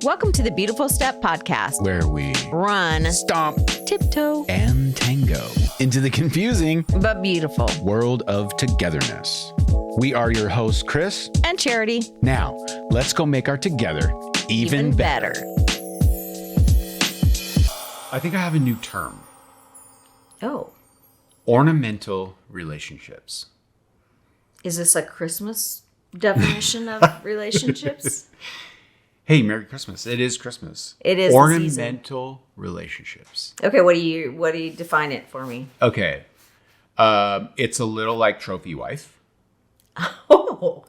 Welcome to the Beautiful Step Podcast, where we run, stomp, tiptoe, and tango into the confusing but beautiful world of togetherness. We are your hosts, Kris and Charity. Now, let's go make our together even better. I think I have a new term. Oh. Ornamental relationships. Is this a Christmas definition of relationships? Hey, Merry Christmas. It is Christmas. It is ornamental relationships. Okay, what do you define it for me? Okay. It's a little like trophy wife. Oh.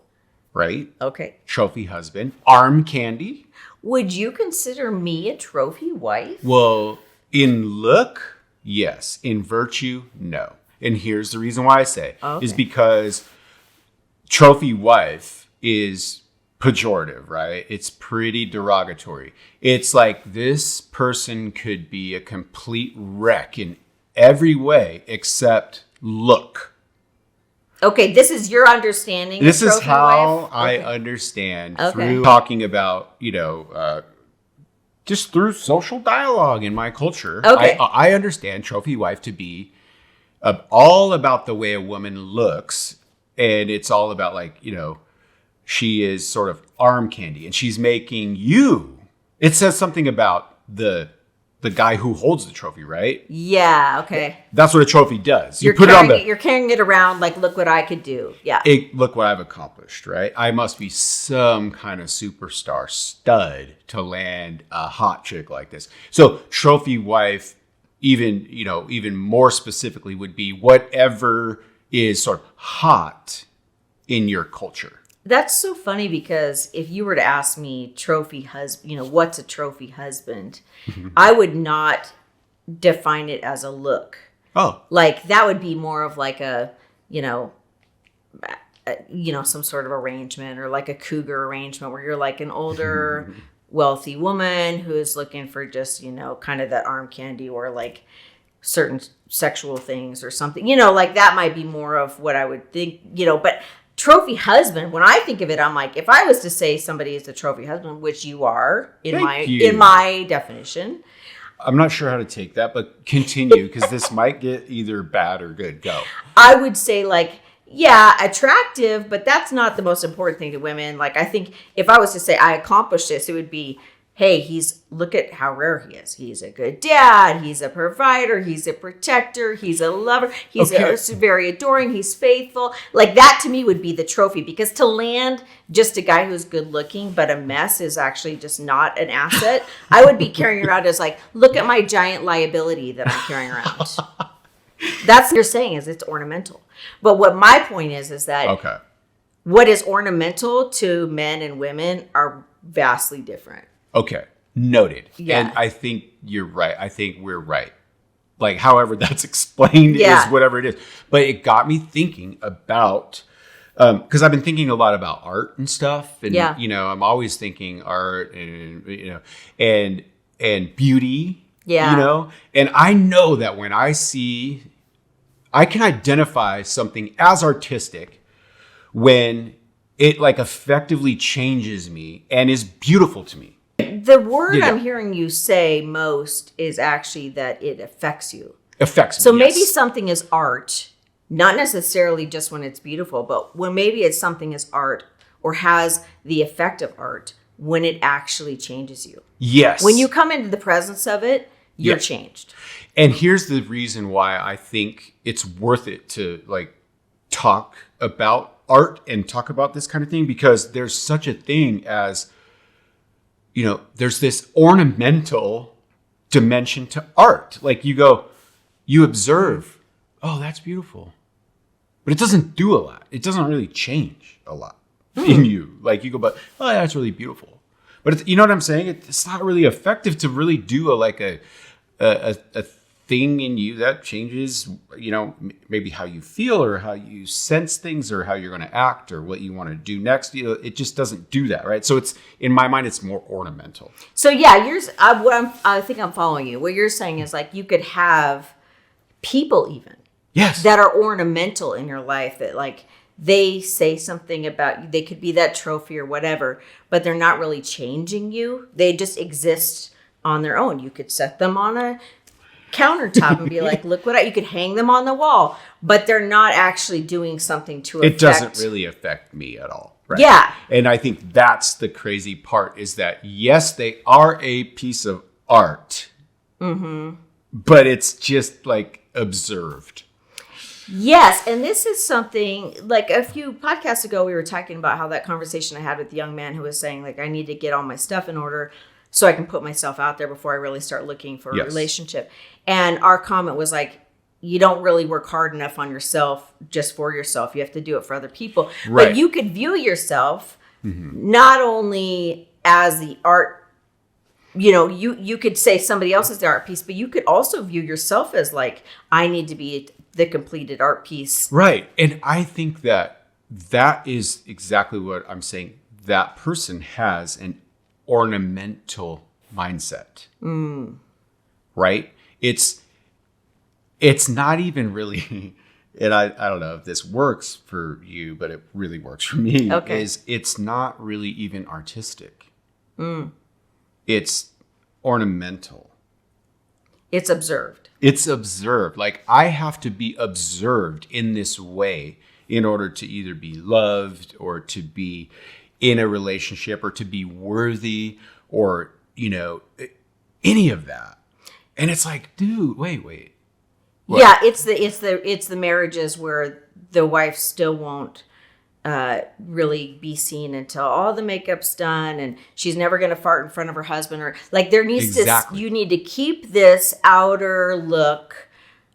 Right? Okay. Trophy husband. Arm candy. Would you consider me a trophy wife? Well, in look, yes. In virtue, no. And here's the reason why I say is because trophy wife is pejorative, right? It's pretty derogatory. It's like this person could be a complete wreck in every way except look. Okay, this is your understanding. This is how wife? I understand Okay. through talking about, just through social dialogue in my culture. Okay. I understand trophy wife to be all about the way a woman looks. And it's all about she is sort of arm candy and she's making you. It says something about the guy who holds the trophy, right? Yeah, okay. That's what a trophy does. You're carrying it around like, look what I could do. Yeah. Look what I've accomplished, right? I must be some kind of superstar stud to land a hot chick like this. So trophy wife, even more specifically, would be whatever is sort of hot in your culture. That's so funny because if you were to ask me trophy husband, what's a trophy husband? I would not define it as a look. Oh. Like that would be more of like a some sort of arrangement or like a cougar arrangement where you're like an older, wealthy woman who is looking for just, kind of that arm candy or like certain sexual things or something, like that might be more of what I would think, but trophy husband, when I think of it, I'm like, if I was to say somebody is a trophy husband, which you are in my definition. I'm not sure how to take that, but continue because this might get either bad or good. Go. I would say attractive, but that's not the most important thing to women. Like, I think if I was to say I accomplished this, it would be, hey, look at how rare he is. He's a good dad. He's a provider. He's a protector. He's a lover. He's very adoring. He's faithful. Like that to me would be the trophy because to land just a guy who's good looking, but a mess is actually just not an asset. I would be carrying around as like, look at my giant liability that I'm carrying around. That's what you're saying is it's ornamental. But what my point is that what is ornamental to men and women are vastly different. Okay, noted. Yeah. And I think you're right. I think we're right. Like, however that's explained is whatever it is. But it got me thinking about, because I've been thinking a lot about art and stuff. And, I'm always thinking art and, and beauty, And I know that when I can identify something as artistic when it like effectively changes me and is beautiful to me. The word I'm hearing you say most is actually that it affects you. Affects me, so maybe something is art, not necessarily just when it's beautiful, but when maybe it's something is art or has the effect of art when it actually changes you. Yes. When you come into the presence of it, you're changed. And here's the reason why I think it's worth it to talk about art and talk about this kind of thing, because there's such a thing as there's this ornamental dimension to art. Like you observe, oh, that's beautiful. But it doesn't do a lot. It doesn't really change a lot in you. Like you go, but oh, that's really beautiful. But you know what I'm saying? It's not really effective to really do a thing in you that changes, maybe how you feel or how you sense things or how you're going to act or what you want to do next. It just doesn't do that, right? So it's, in my mind, it's more ornamental. So I think I'm following you. What you're saying is like you could have people even that are ornamental in your life that like they say something about you. They could be that trophy or whatever, but they're not really changing you. They just exist on their own. You could set them on a countertop and be like, look what you could hang them on the wall, but they're not actually doing something to affect. It doesn't really affect me at all. Right? Yeah. And I think that's the crazy part, is that yes, they are a piece of art, but it's just like observed. Yes, and this is something, like a few podcasts ago, we were talking about how that conversation I had with the young man who was saying, like, I need to get all my stuff in order so I can put myself out there before I really start looking for a relationship. And our comment was like, you don't really work hard enough on yourself just for yourself. You have to do it for other people. Right. But you could view yourself not only as the art, you could say somebody else is the art piece, but you could also view yourself as like, I need to be the completed art piece. Right. And I think that is exactly what I'm saying. That person has an ornamental mindset. Right? It's not even really, and I don't know if this works for you, but it really works for me. Okay. It's not really even artistic. It's ornamental. It's observed. It's observed. Like, I have to be observed in this way in order to either be loved or to be in a relationship or to be worthy or, any of that. And it's like, dude, wait. What? Yeah, it's the marriages where the wife still won't really be seen until all the makeup's done, and she's never going to fart in front of her husband, or like there needs to, you need to keep this outer look,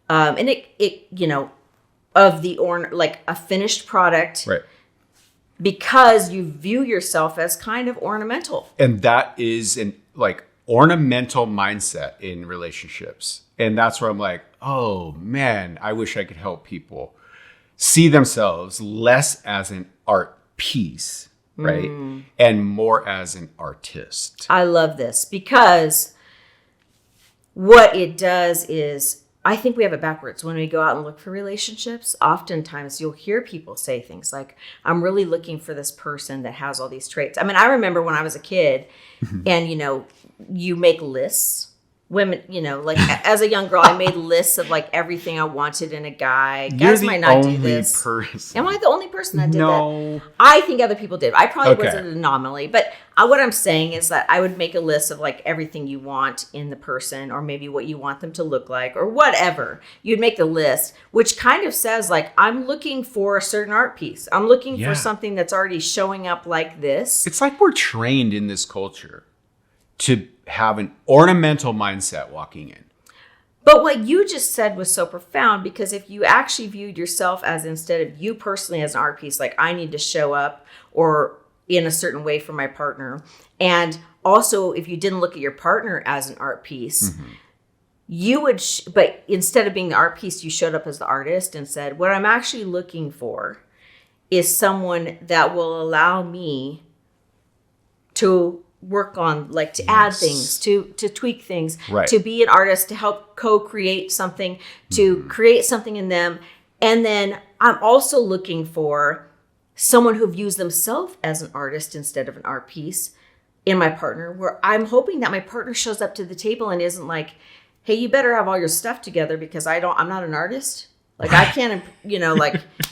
and it of the like a finished product, Right? Because you view yourself as kind of ornamental, And that is an like ornamental mindset in relationships, and that's where I'm like, oh man, I wish I could help people see themselves less as an art piece, right? And more as an artist. I love this because what it does is, I think we have it backwards. When we go out and look for relationships, oftentimes you'll hear people say things like, I'm really looking for this person that has all these traits. I mean, I remember when I was a kid and, you make lists. Women, like as a young girl, I made lists of like everything I wanted in a guy. Guys might not do this. Am I the only person that did that? I think other people did. I probably was an anomaly. But what I'm saying is that I would make a list of like everything you want in the person, or maybe what you want them to look like, or whatever. You'd make the list, which kind of says like, I'm looking for a certain art piece. I'm looking for something that's already showing up like this. It's like we're trained in this culture to have an ornamental mindset walking in. But what you just said was so profound, because if you actually viewed yourself as, instead of you personally as an art piece, like I need to show up or in a certain way for my partner. And also if you didn't look at your partner as an art piece, you would, but instead of being the art piece, you showed up as the artist and said, what I'm actually looking for is someone that will allow me to work on, like to add things, to tweak things, to be an artist, to help co-create something, to create something in them. And then I'm also looking for someone who views themselves as an artist instead of an art piece in my partner, where I'm hoping that my partner shows up to the table and isn't like, hey, you better have all your stuff together because I'm not an artist. Like I can't,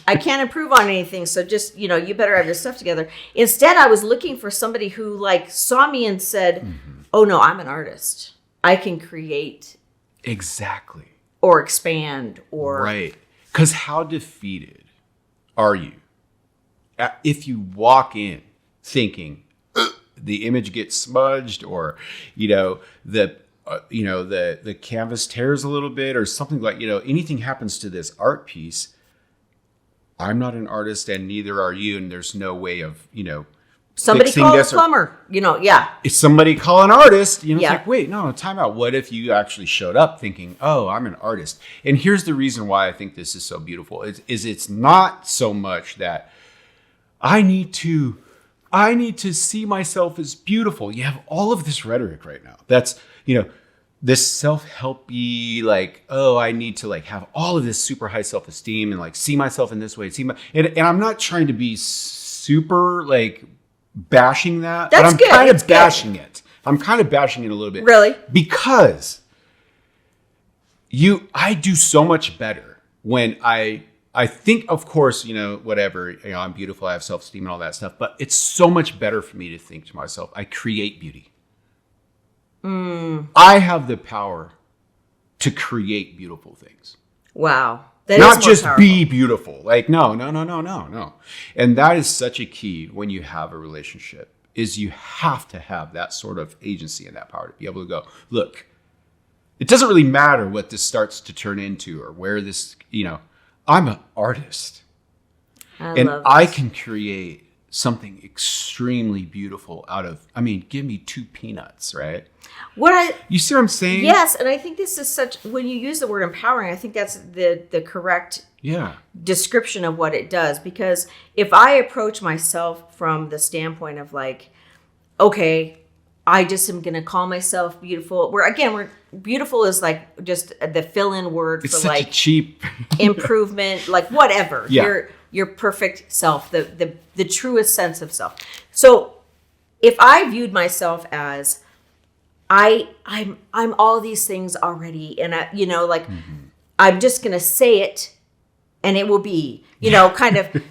I can't improve on anything. So just, you better have your stuff together. Instead, I was looking for somebody who like saw me and said, oh no, I'm an artist. I can create. Exactly. Or expand or. Right. Because how defeated are you if you walk in thinking the image gets smudged, or, the canvas tears a little bit or something, like, anything happens to this art piece. I'm not an artist and neither are you. And there's no way of, somebody call a plumber, If somebody call an artist, it's like, wait, no, time out. What if you actually showed up thinking, oh, I'm an artist? And here's the reason why I think this is so beautiful is it's not so much that I need to see myself as beautiful. You have all of this rhetoric right now. That's, this self-helpy, like, oh, I need to like have all of this super high self-esteem and like see myself in this way. And I'm not trying to be super like bashing that, That's but I'm good. kind It's of bashing it. I'm kind of bashing it a little bit. Really? Because I do so much better when I think, of course, whatever, I'm beautiful, I have self-esteem and all that stuff, but it's so much better for me to think to myself, I create beauty. I have the power to create beautiful things. Wow. That Not is more just powerful. be beautiful. Like, no. And that is such a key when you have a relationship, is you have to have that sort of agency and that power to be able to go, look, it doesn't really matter what this starts to turn into or where this, I'm an artist. I can create something extremely beautiful out of, give me 2 peanuts, right? You see what I'm saying? Yes, and I think this is when you use the word empowering, I think that's the correct description of what it does. Because if I approach myself from the standpoint of like, okay, I just am going to call myself beautiful. We're beautiful is like just the fill-in word It's for such like a cheap improvement, like whatever. Yeah. Your perfect self, the truest sense of self. So if I viewed myself as I'm all these things already, and I'm just gonna say it and it will be, kind of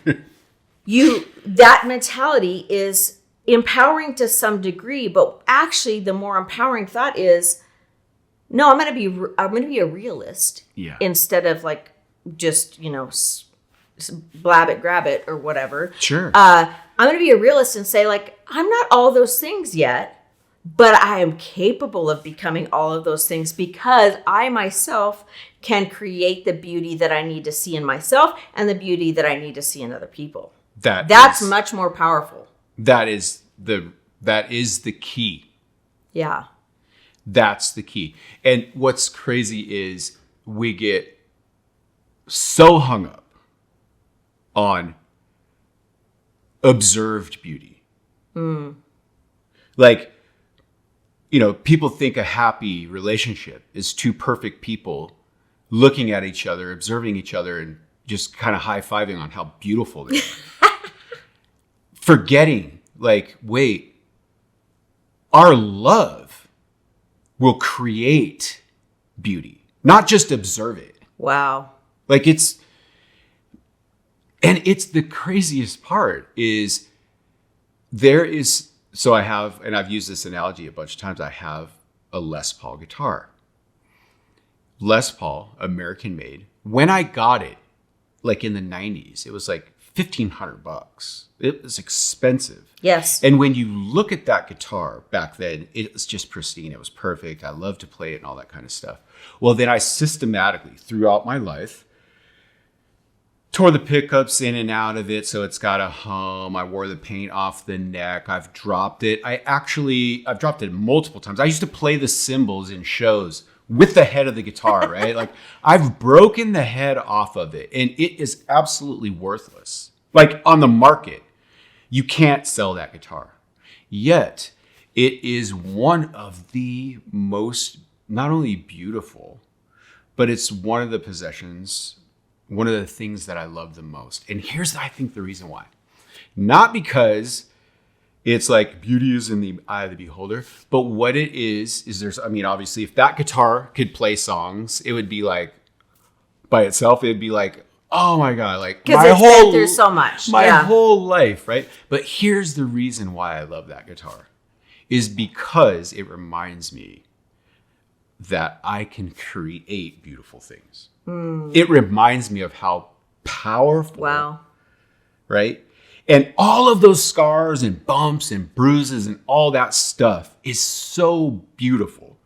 that mentality is empowering to some degree, but actually the more empowering thought is, no, I'm gonna be a realist instead of like just blab it, grab it, or whatever. Sure. I'm going to be a realist and say, like, I'm not all those things yet, but I am capable of becoming all of those things because I myself can create the beauty that I need to see in myself and the beauty that I need to see in other people. That's much more powerful. That is the key. Yeah. That's the key. And what's crazy is we get so hung up on observed beauty. Like, people think a happy relationship is 2 perfect people looking at each other, observing each other, and just kind of high-fiving on how beautiful they are. Forgetting, like, wait, our love will create beauty, not just observe it. Wow. Like it's the craziest part is so I have, and I've used this analogy a bunch of times, I have a Les Paul guitar. Les Paul, American made. When I got it, like in the 90s, it was like $1,500. It was expensive. Yes. And when you look at that guitar back then, it was just pristine. It was perfect. I loved to play it and all that kind of stuff. Well, then I systematically, throughout my life, tore the pickups in and out of it, so it's got a hum. I wore the paint off the neck. I've dropped it. I've dropped it multiple times. I used to play the cymbals in shows with the head of the guitar, right? Like, I've broken the head off of it, and it is absolutely worthless. Like, on the market, you can't sell that guitar. Yet, it is one of the most, not only beautiful, but it's one of the possessions, one of the things that I love the most. And here's, I think, the reason why. Not because it's like beauty is in the eye of the beholder, but what it is there's, obviously, if that guitar could play songs, it would be like, by itself, it'd be like, oh my God, like my whole, through so much. My whole life, right? But here's the reason why I love that guitar, is because it reminds me that I can create beautiful things. It reminds me of how powerful. Wow. Right? And all of those scars and bumps and bruises and all that stuff is so beautiful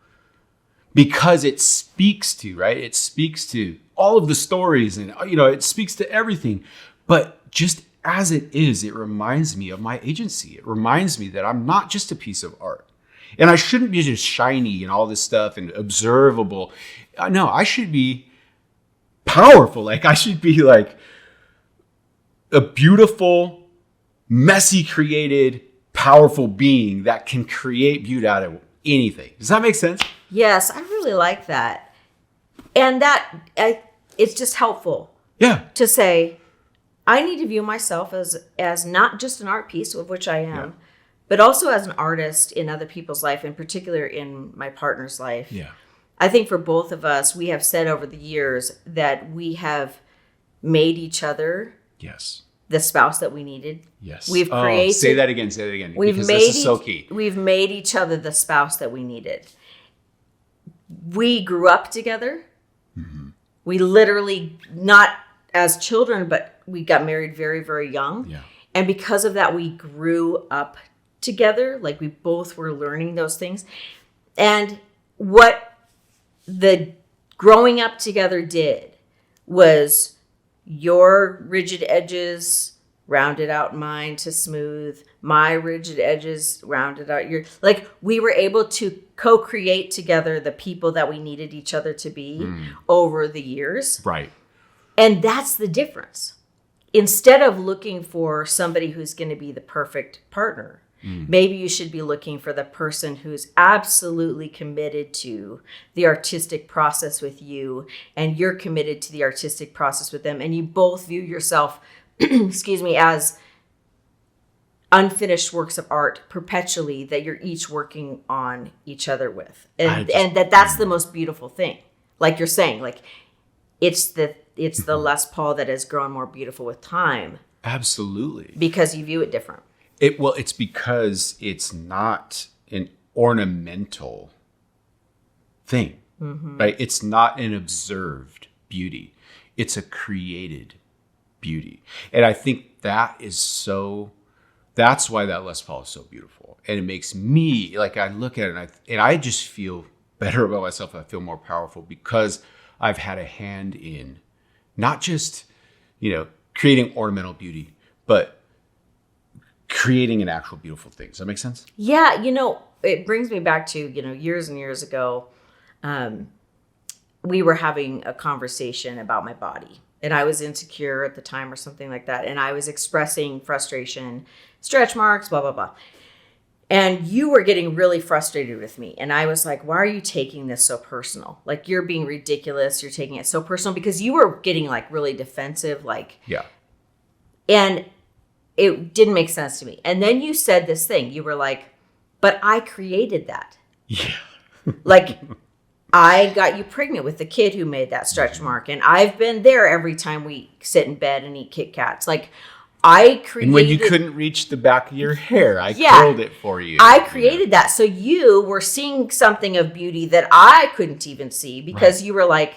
because it speaks to, right? It speaks to all of the stories and, it speaks to everything. But just as it is, it reminds me of my agency. It reminds me that I'm not just a piece of art. And I shouldn't be just shiny and all this stuff and observable. No, I should be powerful. Like, I should be like a beautiful, messy created, powerful being that can create beauty out of anything. Does that make sense? Yes, I really like that. And it's just helpful Yeah. to say, I need to view myself as not just an art piece, of which I am, but also as an artist in other people's life, in particular in my partner's life. Yeah. I think for both of us, we have said over the years that we have made each other Yes. the spouse that we needed. Yes. We've created. Say that again. Because Made this is so key. We've made each other the spouse that we needed. We grew up together. Mm-hmm. We literally, not as children, but we got married very, very young. Yeah. And because of that, we grew up together. Like we both were learning those things. And what the growing up together did was your rigid edges rounded out mine to smooth, my rigid edges rounded out your, like we were able to co-create together the people that we needed each other to be over the years. Right. And that's the difference. Instead of looking for somebody who's going to be the perfect partner, maybe you should be looking for the person who's absolutely committed to the artistic process with you, and you're committed to the artistic process with them, and you both view yourself, excuse me, as unfinished works of art perpetually that you're each working on each other with. And that's the most beautiful thing. Like you're saying, like it's the Les Paul that has grown more beautiful with time. Absolutely. Because you view it different. It's because it's not an ornamental thing, right? It's not an observed beauty. It's a created beauty. And I think that's why that Les Paul is so beautiful. And it makes me, like, I look at it and I just feel better about myself. I feel more powerful because I've had a hand in not just, creating ornamental beauty, but creating an actual beautiful thing. Does that make sense? Yeah. It brings me back to, years and years ago, we were having a conversation about my body, and I was insecure at the time or something like that. And I was expressing frustration, stretch marks, blah, blah, blah. And you were getting really frustrated with me. And I was like, why are you taking this so personal? Like, you're being ridiculous. You're taking it so personal, because you were getting like really defensive, yeah. And it didn't make sense to me. And then you said this thing. You were like, but I created that. Yeah. Like, I got you pregnant with the kid who made that stretch mark. And I've been there every time we sit in bed and eat Kit Kats. Like, I created... And when you couldn't reach the back of your hair, I curled it for you. I created that. So you were seeing something of beauty that I couldn't even see, because you were like,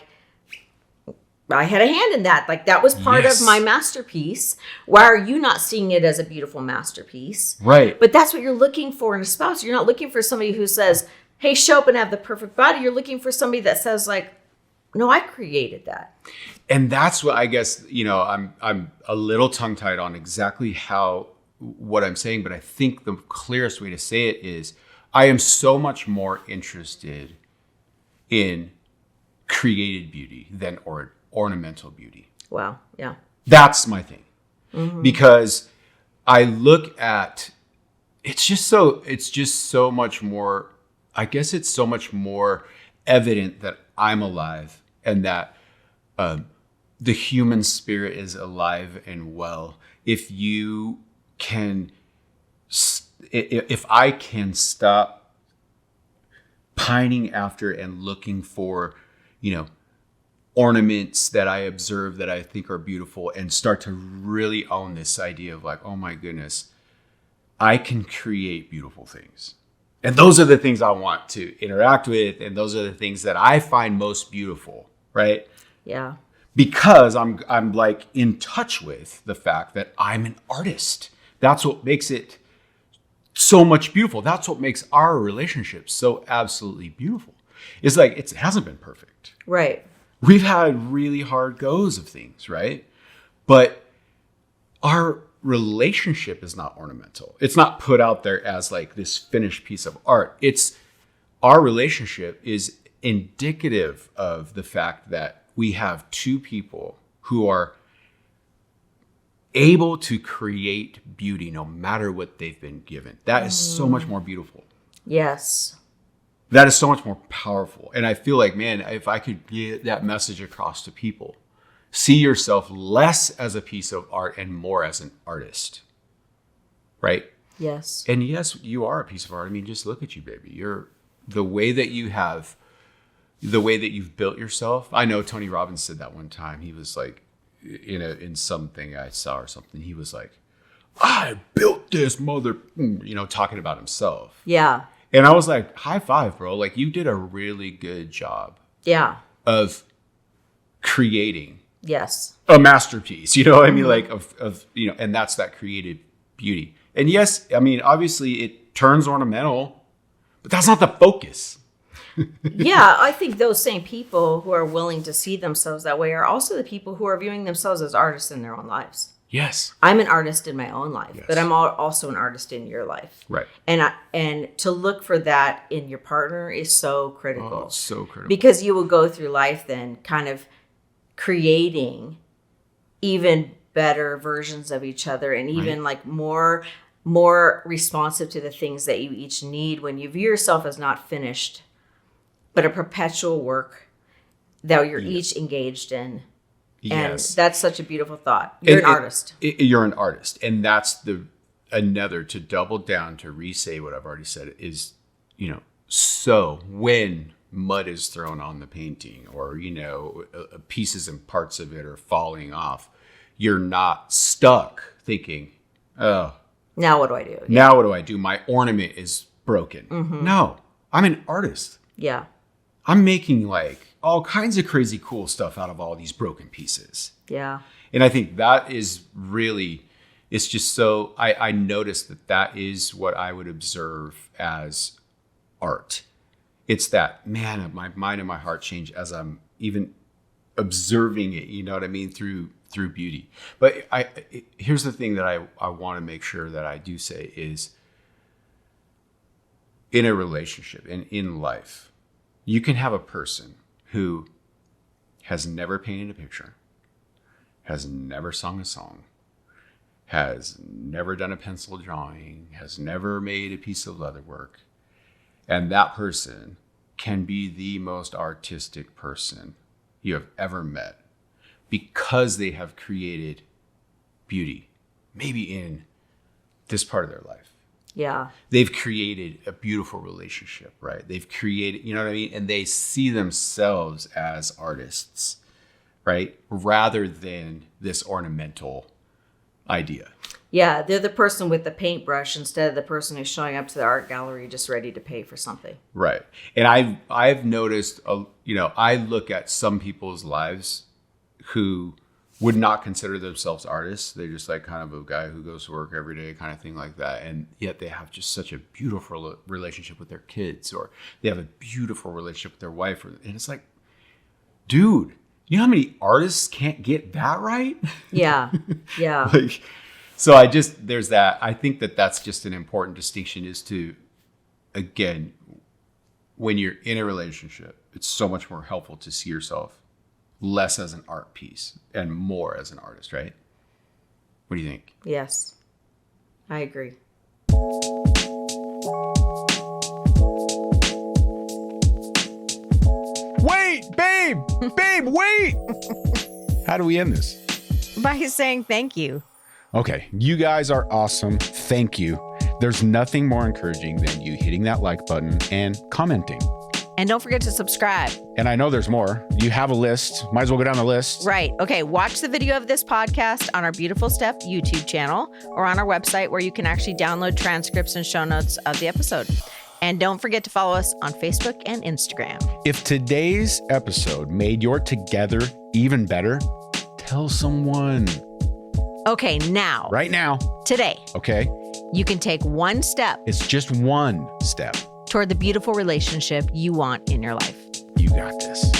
I had a hand in that. Like, that was part of my masterpiece. Why are you not seeing it as a beautiful masterpiece? Right. But that's what you're looking for in a spouse. You're not looking for somebody who says, hey, show up and have the perfect body. You're looking for somebody that says, like, no, I created that. And that's what I guess, I'm a little tongue-tied on exactly what I'm saying, but I think the clearest way to say it is I am so much more interested in created beauty than ornamental beauty. Wow. Yeah. That's my thing. Because I look at, it's just so much more, I guess it's so much more evident that I'm alive and that the human spirit is alive and well. If I can stop pining after and looking for, ornaments that I observe that I think are beautiful, and start to really own this idea of like, oh my goodness, I can create beautiful things. And those are the things I want to interact with. And those are the things that I find most beautiful, right? Yeah. Because I'm like in touch with the fact that I'm an artist. That's what makes it so much beautiful. That's what makes our relationship so absolutely beautiful. It's like, it hasn't been perfect. Right. We've had really hard goes of things, right? But our relationship is not ornamental. It's not put out there as like this finished piece of art. Our relationship is indicative of the fact that we have two people who are able to create beauty no matter what they've been given. That is so much more beautiful. Yes. That is so much more powerful. And I feel like, man, if I could get that message across to people, see yourself less as a piece of art and more as an artist, right? Yes. And yes, you are a piece of art. I mean, just look at you, baby. You're the way that you've built yourself. I know Tony Robbins said that one time. He was like, in something I saw or something, he was like, I built this talking about himself. Yeah. And I was like, high five, bro. Like, you did a really good job. Yeah. Of creating. Yes. A masterpiece, you know what I mean? Like, and that's that creative beauty. And yes, I mean, obviously it turns ornamental, but that's not the focus. Yeah, I think those same people who are willing to see themselves that way are also the people who are viewing themselves as artists in their own lives. Yes. I'm an artist in my own life, yes. but I'm also an artist in your life. Right. And to look for that in your partner is so critical. Oh, it's so critical. Because you will go through life then kind of creating even better versions of each other and even like more responsive to the things that you each need when you view yourself as not finished, but a perpetual work that you're each engaged in. Yes. And that's such a beautiful thought. You're an artist. You're an artist. And that's another to double down, to re-say what I've already said is, so when mud is thrown on the painting or, pieces and parts of it are falling off, you're not stuck thinking, oh, now what do I do? Now what do I do? My ornament is broken. Mm-hmm. No, I'm an artist. Yeah. I'm making like all kinds of crazy cool stuff out of all these broken pieces. Yeah. And I think that is really, it's just so, I noticed that is what I would observe as art. It's that, man, my mind and my heart change as I'm even observing it, you know what I mean, through beauty. But here's the thing that I want to make sure that I do say is, in a relationship and in life, you can have a person who has never painted a picture, has never sung a song, has never done a pencil drawing, has never made a piece of leather work. And that person can be the most artistic person you have ever met because they have created beauty, maybe in this part of their life. Yeah. They've created a beautiful relationship, right? They've created, you know what I mean? And they see themselves as artists, right? Rather than this ornamental idea. Yeah, they're the person with the paintbrush instead of the person who's showing up to the art gallery just ready to pay for something. Right. And I've noticed, I look at some people's lives who would not consider themselves artists. They're just like kind of a guy who goes to work every day, kind of thing like that. And yet they have just such a beautiful relationship with their kids, or they have a beautiful relationship with their wife. And it's like, dude, you know how many artists can't get that right? Yeah. Yeah. So there's that. I think that's just an important distinction is to, again, when you're in a relationship, it's so much more helpful to see yourself less as an art piece and more as an artist, right? What do you think? Yes, I agree. Wait, babe, wait. How do we end this? By saying thank you. Okay, you guys are awesome. Thank you. There's nothing more encouraging than you hitting that like button and commenting. And don't forget to subscribe. And I know there's more. You have a list. Might as well go down the list. Right. Okay. Watch the video of this podcast on our Beautiful Step YouTube channel or on our website where you can actually download transcripts and show notes of the episode. And don't forget to follow us on Facebook and Instagram. If today's episode made your together even better, tell someone. Okay, now. Right now. Today. Okay. You can take one step. It's just one step. Toward the beautiful relationship you want in your life. You got this.